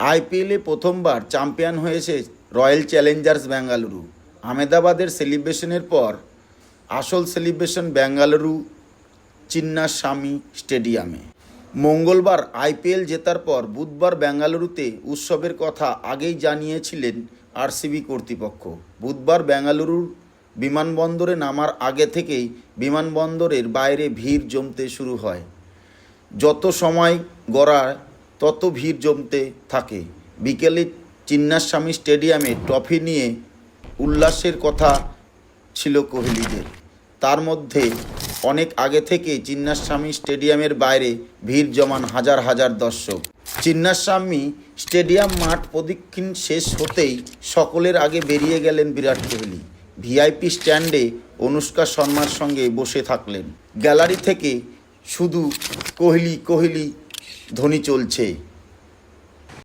আইপিএলে প্রথমবার চ্যাম্পিয়ন হয়েছে রয়্যাল চ্যালেঞ্জার্স বেঙ্গালুরু। আহমেদাবাদের সেলিব্রেশনের পর আসল সেলিব্রেশন বেঙ্গালুরু চিন্নাস্বামী স্টেডিয়ামে। মঙ্গলবার আইপিএল জেতার পর বুধবার বেঙ্গালুরুতে উৎসবের কথা আগেই জানিয়েছিলেন আরসিবি কর্তৃপক্ষ। বুধবার বেঙ্গালুরুর বিমানবন্দরে নামার আগে থেকেই বিমানবন্দরের বাইরে ভিড় জমতে শুরু হয়। যত সময় গড়ায় তত ভিড় জমতে থাকে। বিকেলে চিন্নাস্বামী স্টেডিয়ামে ট্রফি নিয়ে উল্লাসের কথা ছিল কোহলিদের। তার মধ্যে অনেক আগে থেকে চিন্নাস্বামী স্টেডিয়ামের বাইরে ভিড় জমান হাজার হাজার দর্শক। চিন্নাস্বামী স্টেডিয়াম মাঠ প্রদক্ষিণ শেষ হতেই সকলের আগে বেরিয়ে গেলেন বিরাট কোহলি। ভিআইপি স্ট্যান্ডে অনুষ্কা শর্মার সঙ্গে বসে থাকলেন। গ্যালারি থেকে শুধু কোহলি কোহলি ধ্বনি চলছে।